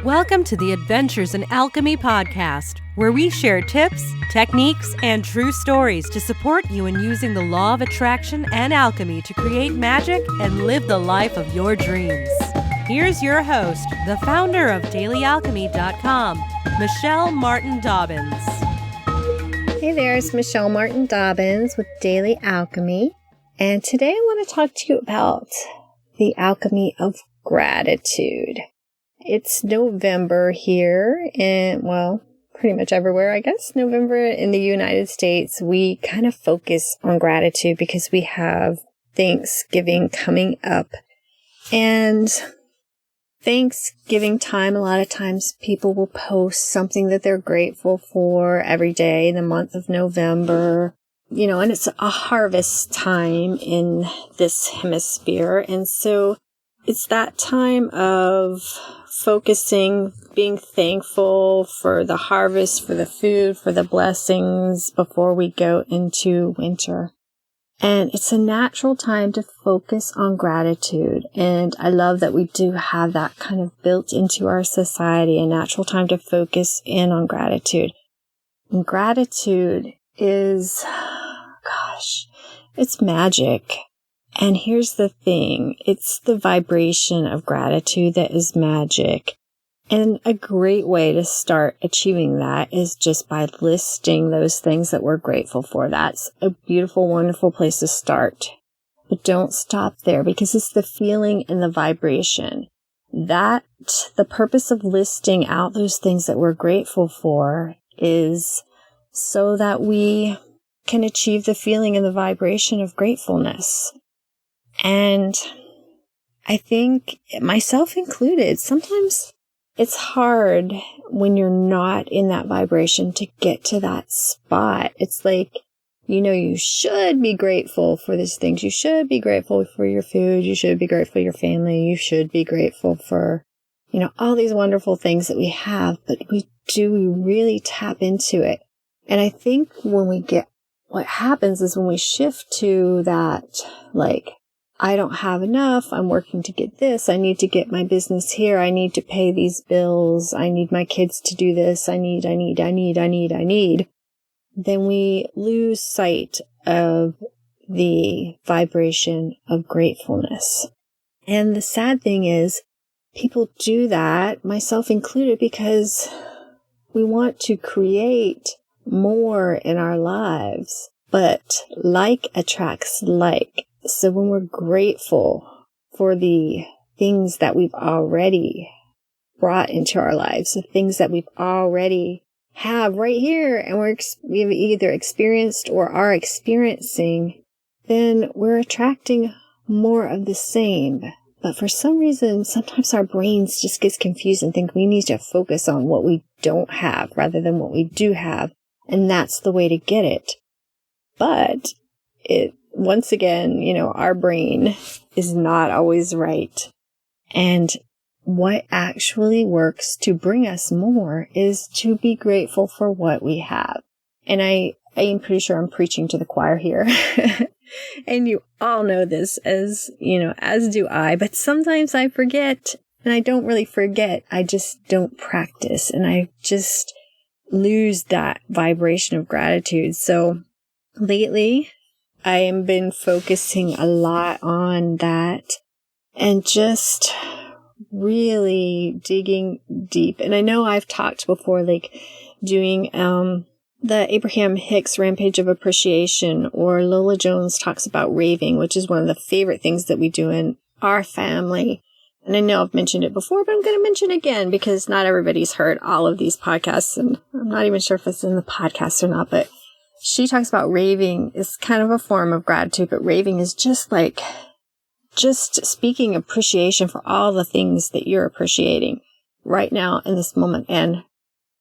Welcome to the Adventures in Alchemy podcast, where we share tips, techniques, and true stories to support you in using the law of attraction and alchemy to create magic and live the life of your dreams. Here's your host, the founder of DailyAlchemy.com, Michelle Martin Dobbins. Hey there, it's Michelle Martin Dobbins with Daily Alchemy, and today I want to talk to you about the alchemy of gratitude. It's November here, and pretty much everywhere, I guess. November in the United States, we kind of focus on gratitude because we have Thanksgiving coming up. And Thanksgiving time, a lot of times people will post something that they're grateful for every day in the month of November. And it's a harvest time in this hemisphere. And so it's that time of focusing, being thankful for the harvest, for the food, for the blessings before we go into winter. And it's a natural time to focus on gratitude. And I love that we do have that kind of built into our society, a natural time to focus in on gratitude. And gratitude is, it's magic. And here's the thing, it's the vibration of gratitude that is magic. And a great way to start achieving that is just by listing those things that we're grateful for. That's a beautiful, wonderful place to start. But don't stop there, because it's the feeling and the vibration. The purpose of listing out those things that we're grateful for is so that we can achieve the feeling and the vibration of gratefulness. And I think, myself included, sometimes it's hard when you're not in that vibration to get to that spot. It's like, you should be grateful for these things. You should be grateful for your food. You should be grateful for your family. You should be grateful for, all these wonderful things that we have. But we really tap into it? And I think what happens is when we shift to that, I don't have enough, I'm working to get this, I need to get my business here, I need to pay these bills, I need my kids to do this, I need, then we lose sight of the vibration of gratefulness. And the sad thing is, people do that, myself included, because we want to create more in our lives, but like attracts like. So when we're grateful for the things that we've already brought into our lives, the things that we've already have right here, and we've either experienced or are experiencing, then we're attracting more of the same. But for some reason, sometimes our brains just gets confused and think we need to focus on what we don't have rather than what we do have. And that's the way to get it. But once again, our brain is not always right. And what actually works to bring us more is to be grateful for what we have. And I am pretty sure I'm preaching to the choir here. And you all know this as do I. But sometimes I forget, and I don't really forget. I just don't practice, and I just lose that vibration of gratitude. So lately, I have been focusing a lot on that and just really digging deep. And I know I've talked before, doing the Abraham Hicks Rampage of Appreciation, or Lola Jones talks about raving, which is one of the favorite things that we do in our family. And I know I've mentioned it before, but I'm going to mention it again because not everybody's heard all of these podcasts, and I'm not even sure if it's in the podcast or not, but she talks about raving is kind of a form of gratitude, but raving is just speaking appreciation for all the things that you're appreciating right now in this moment and,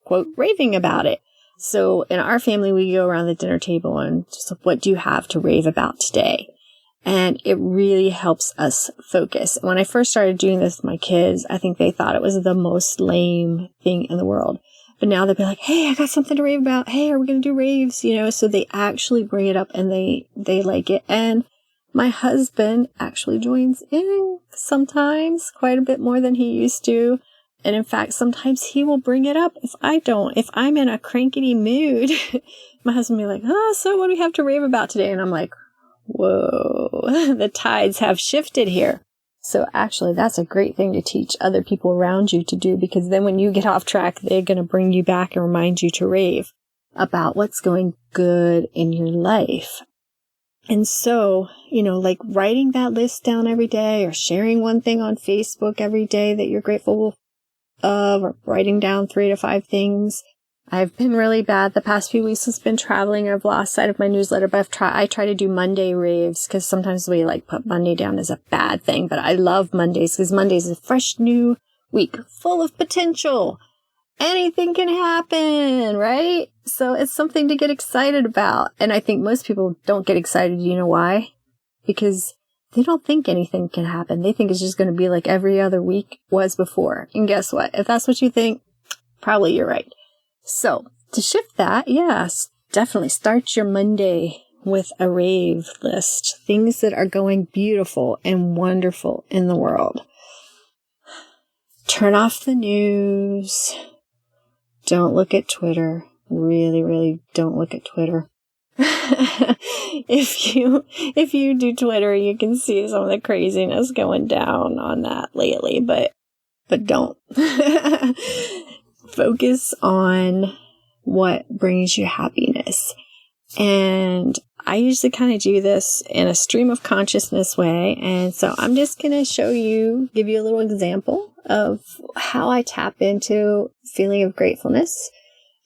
quote, raving about it. So in our family, we go around the dinner table and just, what do you have to rave about today? And it really helps us focus. When I first started doing this with my kids, I think they thought it was the most lame thing in the world. But now they'll be like, hey, I got something to rave about. Hey, are we going to do raves? So they actually bring it up and they like it. And my husband actually joins in sometimes, quite a bit more than he used to. And in fact, sometimes he will bring it up if I don't. If I'm in a crankety mood, my husband will be like, oh, so what do we have to rave about today? And I'm like, whoa, the tides have shifted here. So actually, that's a great thing to teach other people around you to do, because then when you get off track, they're going to bring you back and remind you to rave about what's going good in your life. And so, like writing that list down every day, or sharing one thing on Facebook every day that you're grateful of, or writing down 3 to 5 things. I've been really bad the past few weeks. I've been traveling. I've lost sight of my newsletter, but I try to do Monday raves, because sometimes we put Monday down as a bad thing, but I love Mondays because Monday's a fresh new week full of potential. Anything can happen, right? So it's something to get excited about. And I think most people don't get excited. You know why? Because they don't think anything can happen. They think it's just going to be like every other week was before. And guess what? If that's what you think, probably you're right. So to shift that, yes, definitely start your Monday with a rave list. Things that are going beautiful and wonderful in the world. Turn off the news. Don't look at Twitter. Really, really don't look at Twitter. If you do Twitter, you can see some of the craziness going down on that lately, but don't. Focus on what brings you happiness. And I usually kind of do this in a stream of consciousness way. And so I'm just going to give you a little example of how I tap into feeling of gratefulness.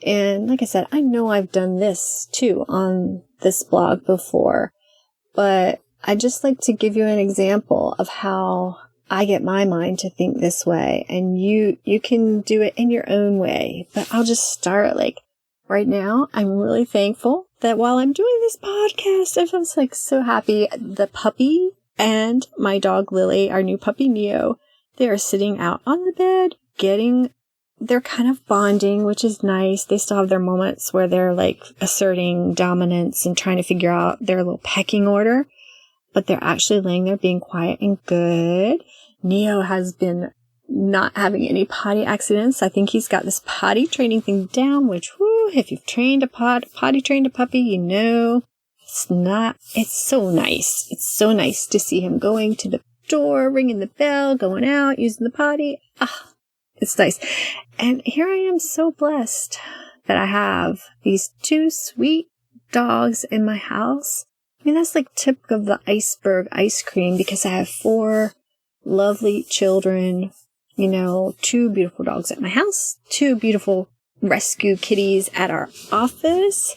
And like I said, I know I've done this too on this blog before, but I just like to give you an example of how I get my mind to think this way, and you can do it in your own way. But I'll just start right now. I'm really thankful that while I'm doing this podcast, I feel so happy. The puppy and my dog Lily, our new puppy Neo, they are sitting out on the bed, they're kind of bonding, which is nice. They still have their moments where they're asserting dominance and trying to figure out their little pecking order, but they're actually laying there being quiet and good. Neo has been not having any potty accidents. I think he's got this potty training thing down, which, if you've trained potty trained a puppy, it's so nice. It's so nice to see him going to the door, ringing the bell, going out, using the potty. It's nice. And here I am, so blessed that I have these 2 sweet dogs in my house. I mean, that's tip of the iceberg ice cream, because I have 4 lovely children, 2 beautiful dogs at my house, 2 beautiful rescue kitties at our office,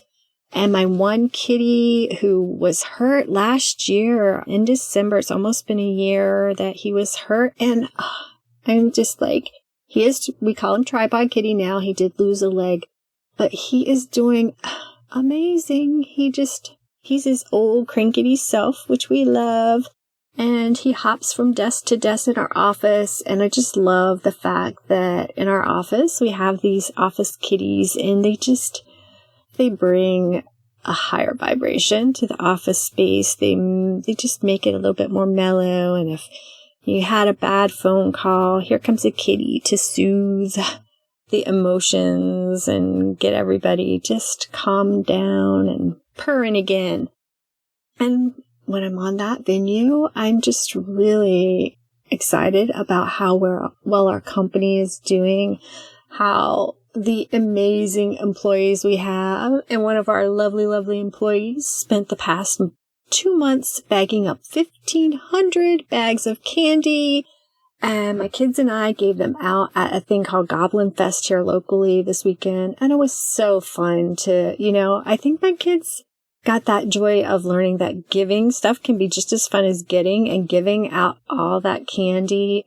and my 1 kitty who was hurt last year in December. It's almost been a year that he was hurt, and I'm just we call him Tripod Kitty now. He did lose a leg, but he is doing amazing. He's his old crankety self, which we love. And he hops from desk to desk in our office. And I just love the fact that in our office, we have these office kitties, and they bring a higher vibration to the office space. They just make it a little bit more mellow. And if you had a bad phone call, here comes a kitty to soothe the emotions and get everybody just calm down and purring again. And when I'm on that venue, I'm just really excited about how well our company is doing, how the amazing employees we have. And one of our lovely, lovely employees spent the past 2 months bagging up 1,500 bags of candy. And my kids and I gave them out at a thing called Goblin Fest here locally this weekend. And it was so fun to, I think my kids got that joy of learning that giving stuff can be just as fun as getting, and giving out all that candy,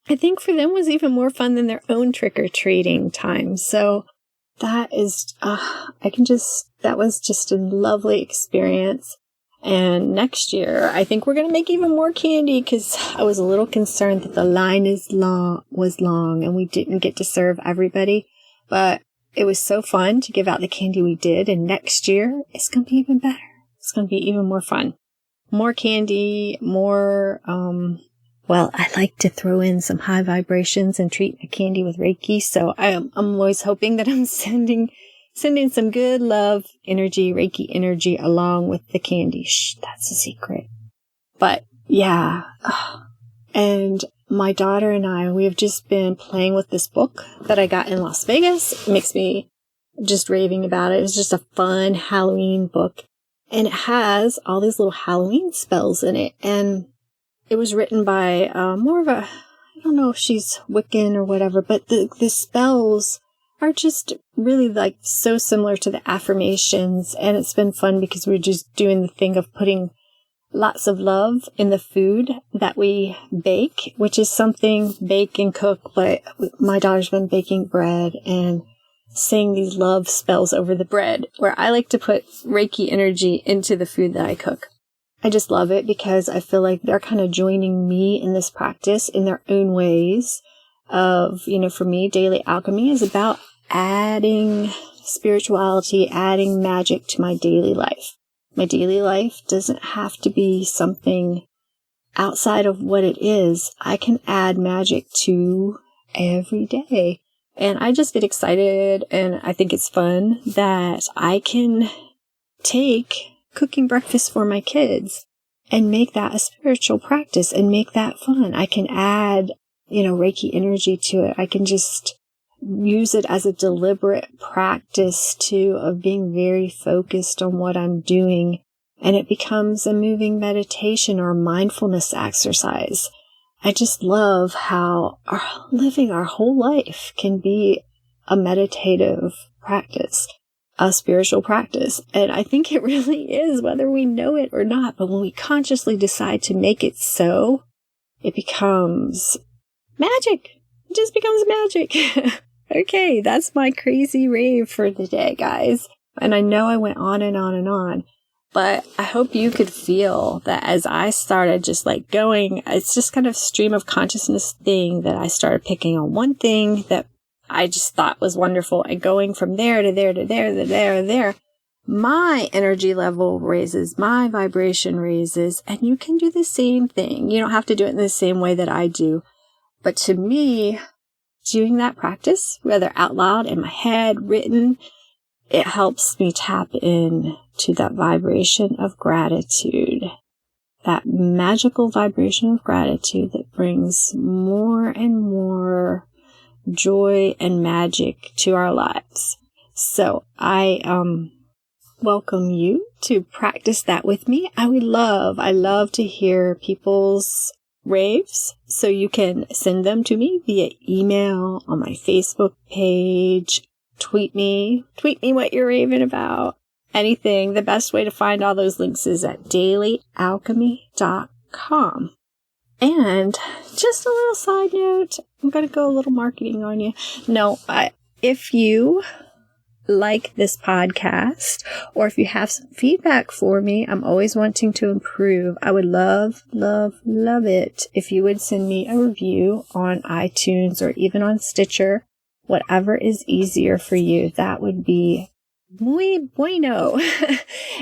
I think for them was even more fun than their own trick-or-treating time. So that is, that was just a lovely experience. And next year, I think we're going to make even more candy, because I was a little concerned that the line was long and we didn't get to serve everybody. But it was so fun to give out the candy we did. And next year, it's going to be even better. It's going to be even more fun. More candy, more well, I like to throw in some high vibrations and treat my candy with Reiki. So I'm always hoping that I'm sending some good love energy, Reiki energy along with the candy. Shh, that's a secret. But yeah. And my daughter and I, we have just been playing with this book that I got in Las Vegas. It makes me just raving about it. It's just a fun Halloween book. And it has all these little Halloween spells in it. And it was written by more of a, I don't know if she's Wiccan or whatever, but the spells are just really like so similar to the affirmations. And it's been fun because we're just doing the thing of putting lots of love in the food that we bake, which is something bake and cook. But my daughter's been baking bread and saying these love spells over the bread, where I like to put Reiki energy into the food that I cook. I just love it because I feel like they're kind of joining me in this practice in their own ways of, for me, daily alchemy is about adding spirituality, adding magic to my daily life. My daily life doesn't have to be something outside of what it is. I can add magic to every day. And I just get excited, and I think it's fun that I can take cooking breakfast for my kids and make that a spiritual practice and make that fun. I can add, Reiki energy to it. I can just use it as a deliberate practice too of being very focused on what I'm doing. And it becomes a moving meditation or a mindfulness exercise. I just love how living our whole life can be a meditative practice, a spiritual practice. And I think it really is, whether we know it or not. But when we consciously decide to make it so, it becomes magic. It just becomes magic. Okay, that's my crazy rave for the day, guys. And I know I went on and on and on. But I hope you could feel that as I started just like going, it's just kind of stream of consciousness thing that I started picking on one thing that I just thought was wonderful and going from there to there to there to there to there. My energy level raises, my vibration raises, and you can do the same thing. You don't have to do it in the same way that I do. But to me, doing that practice, whether out loud, in my head, written, it helps me tap in to that vibration of gratitude, that magical vibration of gratitude that brings more and more joy and magic to our lives. So I welcome you to practice that with me. I love to hear people's raves. So you can send them to me via email, on my Facebook page, tweet me what you're raving about. Anything. The best way to find all those links is at dailyalchemy.com. And just a little side note, I'm going to go a little marketing on you. No, if you like this podcast, or if you have some feedback for me, I'm always wanting to improve. I would love, love, love it if you would send me a review on iTunes or even on Stitcher, whatever is easier for you. That would be muy bueno.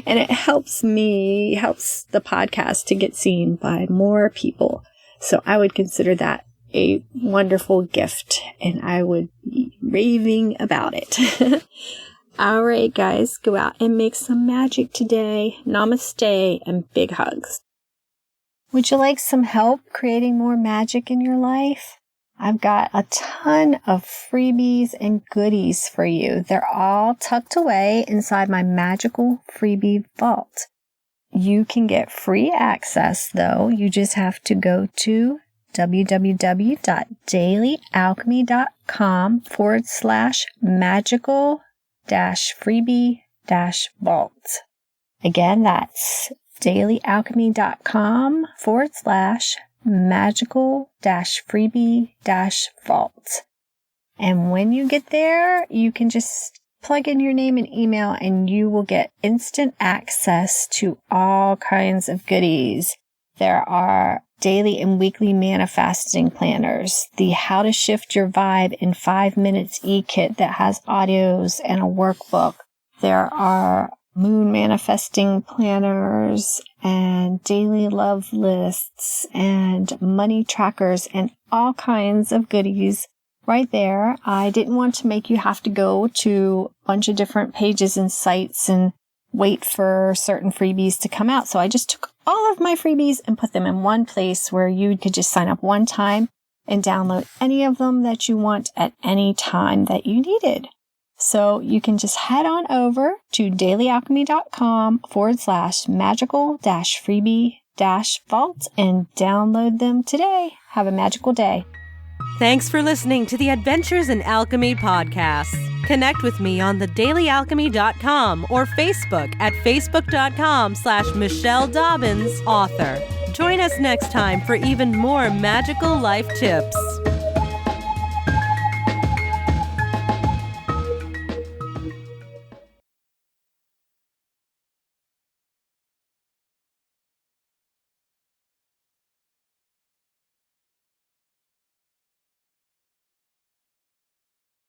And it helps the podcast to get seen by more people. So I would consider that a wonderful gift, and I would be raving about it. All right, guys, go out and make some magic today. Namaste and big hugs. Would you like some help creating more magic in your life? I've got a ton of freebies and goodies for you. They're all tucked away inside my magical freebie vault. You can get free access, though. You just have to go to www.dailyalchemy.com/magical-freebie-vault. Again, that's dailyalchemy.com/magical-freebie-vault. And when you get there, you can just plug in your name and email, and you will get instant access to all kinds of goodies. There are daily and weekly manifesting planners, the How to Shift Your Vibe in 5 Minutes e-kit that has audios and a workbook. There are moon manifesting planners and daily love lists and money trackers and all kinds of goodies right there. I didn't want to make you have to go to a bunch of different pages and sites and wait for certain freebies to come out. So I just took all of my freebies and put them in one place where you could just sign up one time and download any of them that you want at any time that you needed. So you can just head on over to dailyalchemy.com/magical-freebie-vault and download them today. Have a magical day. Thanks for listening to the Adventures in Alchemy podcast. Connect with me on thedailyalchemy.com or Facebook at facebook.com/Michelle Dobbins, author. Join us next time for even more magical life tips.